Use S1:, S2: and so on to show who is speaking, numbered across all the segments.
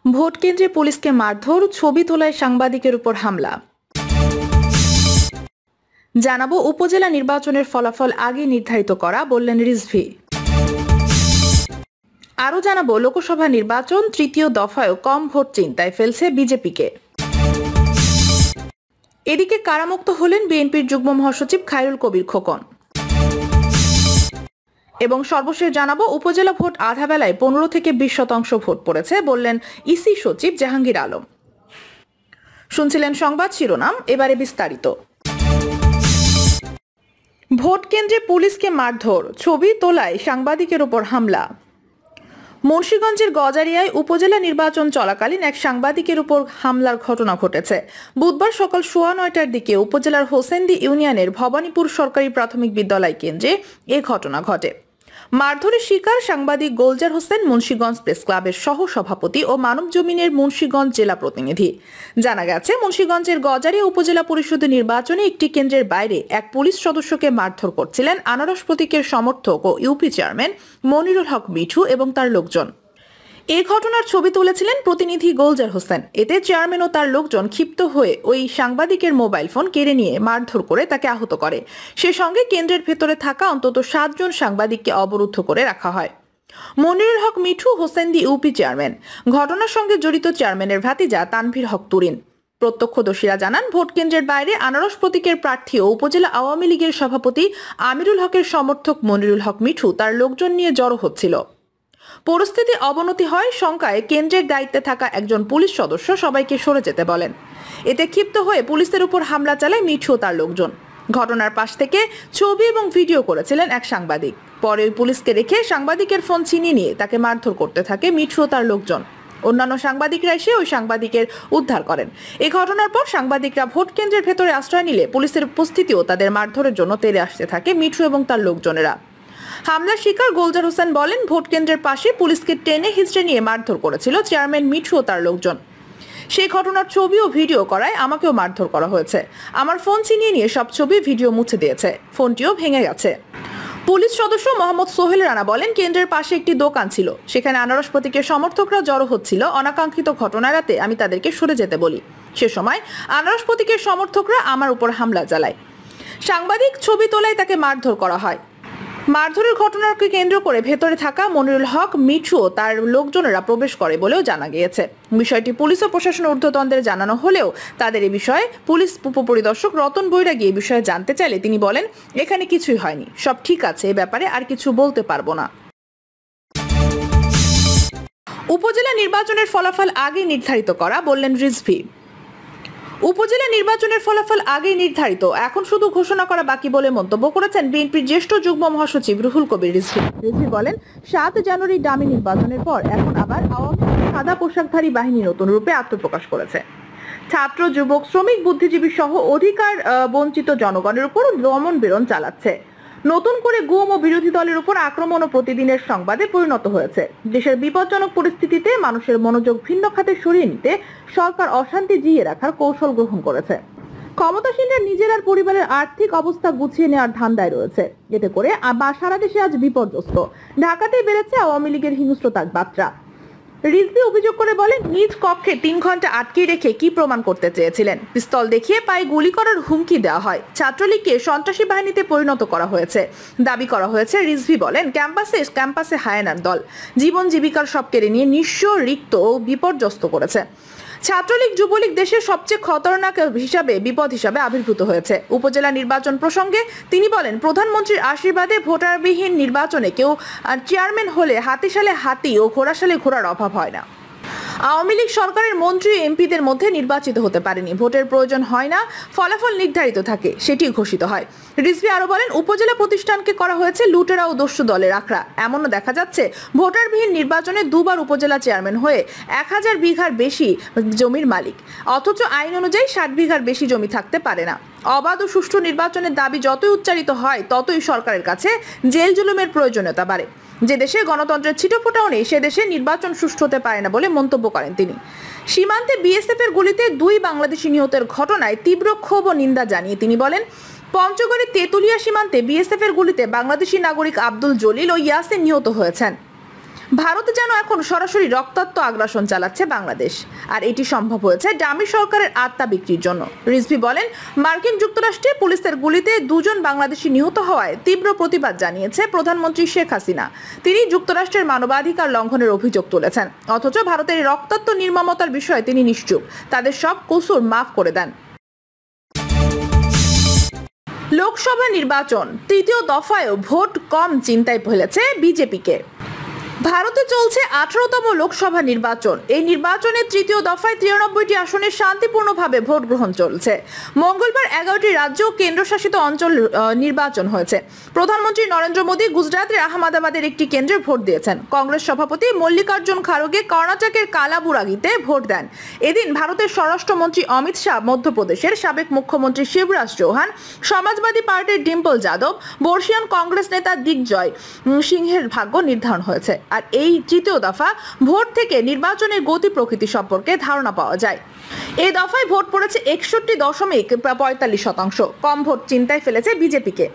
S1: Vote কেন্দ্রে পুলিশকে মারধর, ছবি তোলায় সাংবাদিকের উপর হামলা। জানাবো উপজেলা নির্বাচনের ফলাফল আগে নির্ধারিত করা, বললেন রিজভী। আরও জানাবো লোকসভা নির্বাচন তৃতীয় দফায়ও কম ভোট চিন্তায় ফেলছে বিজেপিকে। এদিকে কারামুক্ত হলেন বিএনপির যুগ্ম মহাসচিব খায়রুল কবির খোকন। এবং সর্বশেষ জানাবো উপজেলা ভোট আধা বেলায় 15 থেকে 20% ভোট পড়েছে, বললেন ইসি সচিব জাহাঙ্গীর আলম। শুনছিলেন সংবাদ শিরোনাম, এবারে বিস্তারিত। ভোট কেন্দ্রে পুলিশকে মারধর, ছবি তোলায় সাংবাদিকের উপর হামলা। মুন্সিগঞ্জের গজারিয়ায় উপজেলা নির্বাচন চলাকালীন এক সাংবাদিকের উপর হামলার ঘটনা ঘটেছে। বুধবার সকাল 9:15টার দিকে উপজেলার হোসেন্দি ইউনিয়নের ভবানীপুর সরকারি প্রাথমিক বিদ্যালয় কেন্দ্রে এ ঘটনা ঘটে। মারধরের শিকার সাংবাদিক গোলজার হোসেন, মুন্সিগঞ্জ প্রেস ক্লাবের সহ সভাপতি ও মানব জমিনের মুন্সিগঞ্জ জেলা প্রতিনিধি। জানা গেছে, মুন্সিগঞ্জের গজারিয়া উপজেলা পরিষদ নির্বাচনে একটি কেন্দ্রের বাইরে এক পুলিশ সদস্যকে মারধর করছিলেন আনারস প্রতীকের সমর্থক ও ইউপি চেয়ারম্যান মনিরুল হক মিঠু এবং তার লোকজন। এই ঘটনার ছবি তুলেছিলেন প্রতিনিধি গোলজার হোসেন। এতে চেয়ারম্যান ও তার লোকজন ক্ষিপ্ত হয়ে ওই সাংবাদিকের মোবাইল ফোন কেড়ে নিয়ে মারধর করে তাকে আহত করে। সে সঙ্গে কেন্দ্রের ভেতরে থাকা অন্তত 7 জন সাংবাদিককে অবরুদ্ধ করে রাখা হয়। Monirul Haque Mithu Hosendi UP chairman. ঘটনার সঙ্গে জড়িত চেয়ারম্যানের ভাতিজা তানভীর হক তুরিন। প্রত্যক্ষদর্শীরা জানান, ভোট কেন্দ্রের বাইরে আনারস প্রতীকের প্রার্থী ও উপজেলা আওয়ামী লীগের সভাপতি আমিরুল হকের সমর্থক মনিরুল হক মিঠু তার লোকজন নিয়ে জড়ো হচ্ছিল। পরিস্থিতি অবনতি হয় শঙ্কায় কেন্দ্রের দায়িত্বে থাকা একজন পুলিশ সদস্য সবাইকে সরে যেতে বলেন। এতে ক্ষিপ্ত হয়ে পুলিশের উপর হামলা চালায় মিঠু ও তার লোকজন। ঘটনার পাশ থেকে ছবি এবং ভিডিও করেছিলেন এক সাংবাদিক। পরে ওই পুলিশকে রেখে সাংবাদিকের ফোন ছিনিয়ে নিয়ে তাকে মারধর করতে থাকে মিঠু ও তার লোকজন। অন্যান্য সাংবাদিকরা এসে ওই সাংবাদিকের উদ্ধার করেন। এই ঘটনার পর সাংবাদিকরা ভোট কেন্দ্রের ভেতরে আশ্রয় নিলে পুলিশের উপস্থিতিও তাদের মারধরের জন্য তেড়ে আসতে থাকে মিঠু এবং তার লোকজনেরা। হামলার শিকার গোলজার হোসেন বলেন, ভোট কেন্দ্রের পাশে পুলিশকে টেনে হিঁচড়ে নিয়ে মারধর করেছিল চেয়ারম্যান মিঠু ও তার লোকজন। সেই ঘটনার ছবি ও ভিডিও করায় আমাকেও মারধর করা হয়েছে। আমার ফোন ছিনিয়ে নিয়ে সব ছবি ভিডিও মুছে দিয়েছে, ফোনটিও ভেঙে গেছে। পুলিশ সদস্য মোহাম্মদ সোহেল রানা বলেন, কেন্দ্রের পাশে একটি দোকান ছিল, সেখানে আনারস প্রতীকের সমর্থকরা জড়ো হচ্ছিল। অনাকাঙ্ক্ষিত ঘটনা এড়াতে আমি তাদেরকে সরে যেতে বলি। সে সময় আনারস প্রতীকের সমর্থকরা আমার উপর হামলা চালায়। সাংবাদিক ছবি তোলায় তাকে মারধর করা হয়। মারধরের ঘটনাকে কেন্দ্র করে ভেতরে থাকা মনিরুল হক মিঠু ও তার লোকজনেরা প্রবেশ করে বলেও জানা গিয়েছে। বিষয়টি পুলিশ ও প্রশাসন ঊর্ধ্বতনদের জানানো হলেও তাদের এ বিষয়ে পুলিশ উপপরিদর্শক রতন বৈরাগী এ বিষয়ে জানতে চাইলে তিনি বলেন, এখানে কিছুই হয়নি, সব ঠিক আছে, এ ব্যাপারে আর কিছু বলতে পারবো না। উপজেলা নির্বাচনের ফলাফল আগে নির্ধারিত করা, বললেন রিজভী। উপজেলা নির্বাচনের ফলাফল আগেই নির্ধারিত, এখন শুধু ঘোষণা করা বাকি বলে মন্তব্য করেছেন বিএনপির জ্যেষ্ঠ যুগ্ম মহাসচিব রুহুল কবির রিজভী। রিজভী বলেন, 7 জানুয়ারি ডামি নির্বাচনের পর এখন আবার আওয়ামী সাদা পোশাকধারী বাহিনী নতুন রূপে আত্মপ্রকাশ করেছে। ছাত্র, যুবক, শ্রমিক, বুদ্ধিজীবী সহ অধিকার বঞ্চিত জনগণের উপর দমন পীড়ন চালাচ্ছে। নতুন করে গুম ও বিরোধী দলের উপর আক্রমণ ও প্রতিদিনের সংবাদে পরিণত হয়েছে। দেশের বিপজ্জনক পরিস্থিতিতে মানুষের মনোযোগ ভিন্ন খাতে সরিয়ে নিতে সরকার অশান্তি জিইয়ে রাখার কৌশল গ্রহণ করেছে। ক্ষমতাসীনরা নিজের আর পরিবারের আর্থিক অবস্থা গুছিয়ে নেওয়ার ধান্দায় রয়েছে। এতে করে সারা দেশে আজ বিপর্যস্ত। ঢাকাতেই বেড়েছে আওয়ামী লীগের হিংস্রতার মাত্রা। রিজভী অভিযোগ করে বলেন, নিজ কক্ষে 3 ঘন্টা আটকে রেখে কি প্রমাণ করতে চেয়েছিলেন? পিস্তল দেখিয়ে পায়ে গুলি করার হুমকি দেওয়া হয়। ছাত্রলীগকে সন্ত্রাসী বাহিনীতে পরিণত করা হয়েছে দাবি করা হয়েছে। রিজভী বলেন, ক্যাম্পাসে হায়েনার দল জীবন জীবিকার সব কেড়ে নিয়ে নিঃস্ব, রিক্ত ও বিপর্যস্ত করেছে। ছাত্রলীগ, যুবলীগ দেশের সবচেয়ে খতরনাক বিপদ হিসাবে আবির্ভূত হয়েছে। উপজেলা নির্বাচন প্রসঙ্গে তিনি বলেন, প্রধানমন্ত্রীর আশীর্বাদে ভোটারবিহীন নির্বাচনে কেউ চেয়ারম্যান হলে হাতিশালে হাতি ও ঘোড়াশালে ঘোড়ার অভাব হয় না। আওয়ামী লীগ সরকারের মন্ত্রী এমপিদের মধ্যে নির্বাচিত হতে পারেনি। ভোটের প্রয়োজন হয় না, ফলাফল নির্ধারিত থাকে, সেটি ঘোষিত হয়। রিজভী আরো বলেন, উপজেলা প্রতিষ্ঠানকে করা হয়েছে লুটেরা ও দস্যু দলের আখড়া। এমনও দেখা যাচ্ছে, ভোটারবিহীন নির্বাচনে 2 বার উপজেলা চেয়ারম্যান হয়ে 1000 বিঘার বেশি জমির মালিক, অথচ আইন অনুযায়ী 60 বিঘার বেশি জমি থাকতে পারে না। অবাধ ও সুষ্ঠু নির্বাচনের দাবি যতই উচ্চারিত হয়, ততই সরকারের কাছে জেল জুলুমের প্রয়োজনীয়তা বাড়ে। যে দেশে গণতন্ত্রের ছিটফোঁটাও নেই, সে দেশে নির্বাচন সুষ্ঠু হতে পারে না বলে মন্তব্য করেন তিনি। সীমান্তে বিএসএফ এর গুলিতে 2 বাংলাদেশি নিহতের ঘটনায় তীব্র ক্ষোভ ও নিন্দা জানিয়ে তিনি বলেন, পঞ্চগড়ের তেতুলিয়া সীমান্তে বিএসএফ এর গুলিতে বাংলাদেশি নাগরিক আব্দুল জলিল ও ইয়াসিন নিহত হয়েছেন। ভারতে যেন এখন সরাসরি রক্তাক্ত আগ্রাসন চালাচ্ছে বাংলাদেশ, আর এটি সম্ভব হয়েছে ডামি সরকারের আত্মা বিক্রির জন্য। রিজভী বলেন, মার্কিন যুক্তরাষ্ট্রে পুলিশের গুলিতে 2 জন বাংলাদেশি নিহত হওয়ায় তীব্র প্রতিবাদ জানিয়েছে প্রধানমন্ত্রী শেখ হাসিনা। তিনি যুক্তরাষ্ট্রের মানবাধিকার লঙ্ঘনের অভিযোগ তুলেছেন, অথচ ভারতের রক্তাক্ত নির্মমতার বিষয়ে তিনি নিশ্চুপ, তাদের সব কসুর মাফ করে দেন। লোকসভা নির্বাচন তৃতীয় দফায়ও ভোট কম চিন্তায় ফেলেছে বিজেপিকে। ভারতে চলছে 18তম লোকসভা নির্বাচন। এই নির্বাচনের তৃতীয় দফায় 93টি আসনে শান্তিপূর্ণভাবে ভোট গ্রহণ চলছে। মঙ্গলবার 11টি রাজ্য ও কেন্দ্রশাসিত অঞ্চল নির্বাচন হয়েছে। প্রধানমন্ত্রী নরেন্দ্র মোদী গুজরাতের আহমেদাবাদের একটি কেন্দ্রে ভোট দিয়েছেন। কংগ্রেস সভাপতি মল্লিকার্জুন খাড়গে কর্ণাটকের কালাবুরাগিতে ভোট দেন। এদিন ভারতের স্বরাষ্ট্রমন্ত্রী অমিত শাহ, মধ্যপ্রদেশের সাবেক মুখ্যমন্ত্রী শিবরাজ চৌহান, সমাজবাদী পার্টির ডিম্পল যাদব, বর্ষিয়ান কংগ্রেস নেতা দিগ্বিজয় সিংহের ভাগ্য নির্ধারণ হয়েছে। আর এই তৃতীয় দফা ভোট থেকে নির্বাচনের গতি প্রকৃতি সম্পর্কে ধারণা পাওয়া যায়। এই দফায় ভোট পড়েছে 61.45%। কম ভোট চিন্তায় ফেলেছে বিজেপিকে।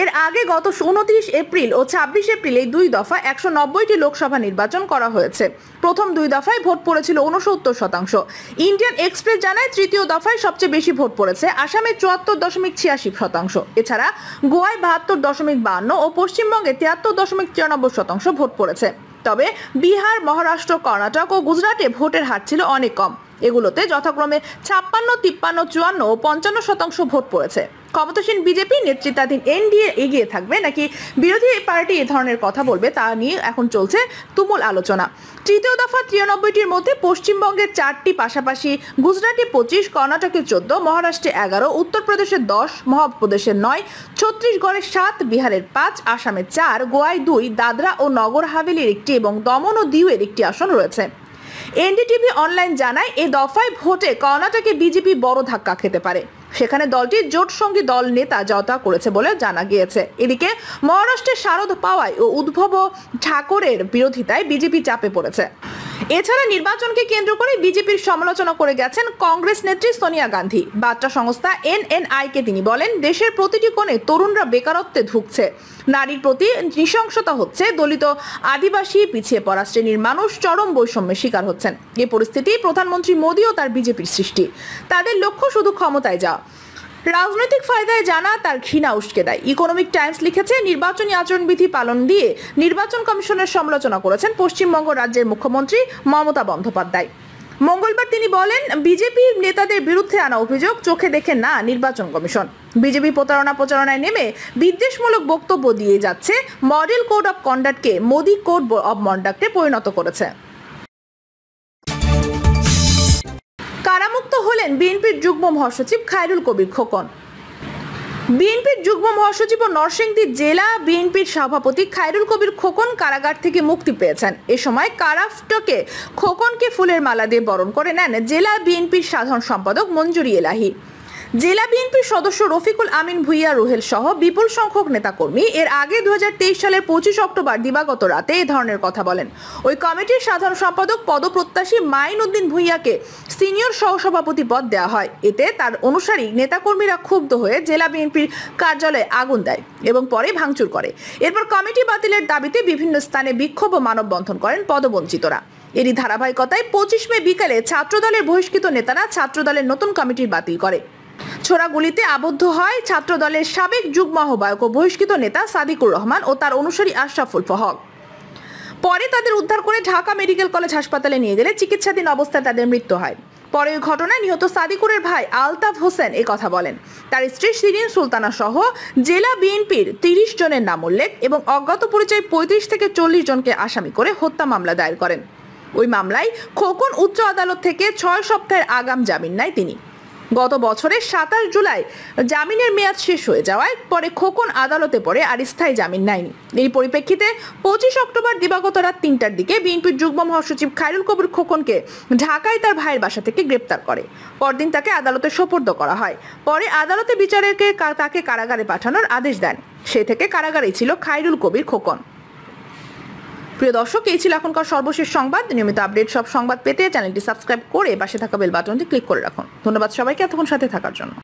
S1: এর আগে গত 29 এপ্রিল ও 26 এপ্রিল এই 2 দফায় 190টি লোকসভা নির্বাচন করা হয়েছে। প্রথম 2 দফায় ভোট পড়েছিল 69%। ইন্ডিয়ান এক্সপ্রেস জানায়, তৃতীয় দফায় সবচেয়ে বেশি ভোট পড়েছে আসামে 74.86%। এছাড়া গোয়ায় 72.52% ও পশ্চিমবঙ্গে 73.93% ভোট পড়েছে। তবে বিহার, মহারাষ্ট্র, কর্ণাটক ও গুজরাটে ভোটের হার ছিল অনেক কম। এগুলোতে যথাক্রমে 56, 53, 54 ও 55% ভোট পড়েছে। ক্ষমতাসীন বিজেপি নেতৃত্বাধীন এনডিএ এগিয়ে থাকবে নাকি বিরোধী পার্টি এ ধরনের কথা বলবে, তা নিয়ে এখন চলছে তুমুল আলোচনা। তৃতীয় দফা 93টির মধ্যে পশ্চিমবঙ্গের 4টি, পাশাপাশি গুজরাটে 25, কর্ণাটকে 14, মহারাষ্ট্রে 11, উত্তরপ্রদেশে 10, মধ্যপ্রদেশে 9, ছত্তিশগড়ে 7, বিহারের 5, আসামে 4, গোয়ায় 2, দাদরা ও নগর হাভেলির 1টি এবং দমন ও দিউয়ের 1টি আসন রয়েছে। এনডিটিভি অনলাইন জানায়, এই দফায় ভোটে কর্ণাটকে বিজেপি বড় ধাক্কা খেতে পারে। সেখানে দলটির জোট সঙ্গী দল নেতা জয়তা করেছে বলে জানা গিয়েছে। এদিকে মহারাষ্ট্রে শারদ পাওয়াই ও উদ্ধব ঠাকরের বিরোধিতায় বিজেপি চাপে পড়েছে। এছাড়া নির্বাচনকে কেন্দ্র করে বিজেপির সমালোচনা করে গেছেন কংগ্রেস নেত্রী সোনিয়া গান্ধী। বার্তা সংস্থা এনএনআই-কে তিনি বলেন, দেশের প্রতিটি কোণে তরুণরা বেকারত্বে ধুঁকছে, নারীর প্রতি নৃশংসতা হচ্ছে, দলিত, আদিবাসী, পিছিয়ে পড়া শ্রেণীর মানুষ চরম বৈষম্যের শিকার হচ্ছেন। এই পরিস্থিতি প্রধানমন্ত্রী মোদী ও তার বিজেপির সৃষ্টি। তাদের লক্ষ্য শুধু ক্ষমতায় যাওয়া, রাজনৈতিক ফায়দায় জানা তার ঘৃণা উস্কে দেয়। ইকোনমিক টাইমস লিখেছে, নির্বাচনী আচরণবিধি পালন দিয়ে নির্বাচন কমিশনের সমালোচনা করেছেন পশ্চিমবঙ্গ রাজ্যের মুখ্যমন্ত্রী মমতা বন্দ্যোপাধ্যায়। মঙ্গলবার তিনি বলেন, বিজেপি নেতাদের বিরুদ্ধে আনা অভিযোগ চোখে দেখে না নির্বাচন কমিশন। বিজেপি প্রচারণায় নেমে বিদ্বেষমূলক বক্তব্য দিয়ে যাচ্ছে, মডেল কোড অব কন্ডাক্টকে মোদি কোড অব কন্ডাক্টে পরিণত করেছে। কারামুক্ত হলেন বিএনপির যুগ্ম মহাসচিব খায়রুল কবির খোকন। বিএনপির যুগ্ম মহাসচিব ও নরসিংদী জেলা বিএনপির সভাপতি খায়রুল কবির খোকন কারাগার থেকে মুক্তি পেয়েছেন। এ সময় কারাফটকে খোকনকে ফুলের মালা দিয়ে বরণ করে নেন জেলা বিএনপির সাধারণ সম্পাদক মঞ্জুরি এলাহি। জেলা বিএনপির সদস্য রফিকুল আমিন ভুইয়া রুহেল সহ বিপুল সংখ্যক নেতাকর্মী এর আগে 2023 সালের 25 অক্টোবর দিবাগত রাতে এই ধরনের কথা বলেন। ওই কমিটির সাধারণ সম্পাদক পদপ্রত্যাশী মাইন উদ্দিন ভুইয়াকে সিনিয়র সহসভাপতি পদ দেওয়া হয়। এতে তার অনুসারী নেতাকর্মীরা ক্ষুব্ধ হয়ে জেলা বিএনপির কার্যালয়ে আগুন দেয় এবং পরে ভাঙচুর করে। এরপর কমিটি বাতিলের দাবিতে বিভিন্ন স্থানে বিক্ষোভ ও মানববন্ধন করেন পদবঞ্চিতরা। এরই ধারাবাহিকতায় 25 মে বিকালে ছাত্রদলের বহিষ্কৃত নেতারা ছাত্রদলের নতুন কমিটি বাতিল করে। ছোড়া গুলিতে আবদ্ধ হয় ছাত্রদলের সাবেক যুগ্ম আহ্বায়ক ও বহিষ্কৃত নেতা সাদিকুর রহমান ও তার অনুসারী আশরাফুল হক। পরে তাদের উদ্ধার করে ঢাকা মেডিকেল কলেজ হাসপাতালে নিয়ে গেলে চিকিৎসাধীন অবস্থায় তাদের মৃত্যু হয়। পরে ওই ঘটনায় নিহত সাদিকুরের ভাই আলতাফ হোসেন এ কথা বলেন। তার স্ত্রী শিরিন সুলতানা সহ জেলা বিএনপির 30 জনের নাম উল্লেখ এবং অজ্ঞাত পরিচয় 35 থেকে 40 জনকে আসামি করে হত্যা মামলা দায়ের করেন। ওই মামলায় খোকন উচ্চ আদালত থেকে 6 সপ্তাহের আগাম জামিন নেয় তিনি। গত বছরের 27 জুলাই জামিনের মেয়াদ শেষ হয়ে যাওয়ায় পরে খোকন আদালতে পড়ে আর স্থায়ী জামিন নেয়নি। এই পরিপ্রেক্ষিতে 25 অক্টোবর দিবাগত রাত 3টার দিকে বিএনপির যুগ্ম মহাসচিব খায়রুল কবির খোকনকে ঢাকায় তার ভাইয়ের বাসা থেকে গ্রেপ্তার করে। পরদিন তাকে আদালতে সোপর্দ করা হয়। পরে আদালতে বিচারকে তাকে কারাগারে পাঠানোর আদেশ দেন। সে থেকে কারাগারেই ছিল খায়রুল কবির খোকন। প্রিয় দর্শক, এই ছিল এখনকার সর্বশেষ সংবাদ। নিয়মিত আপডেট সব সংবাদ পেতে চ্যানেলটি সাবস্ক্রাইব করে পাশে থাকা বেল বাটনটি ক্লিক করে রাখুন। ধন্যবাদ সবাইকে এতক্ষণ সাথে থাকার জন্য।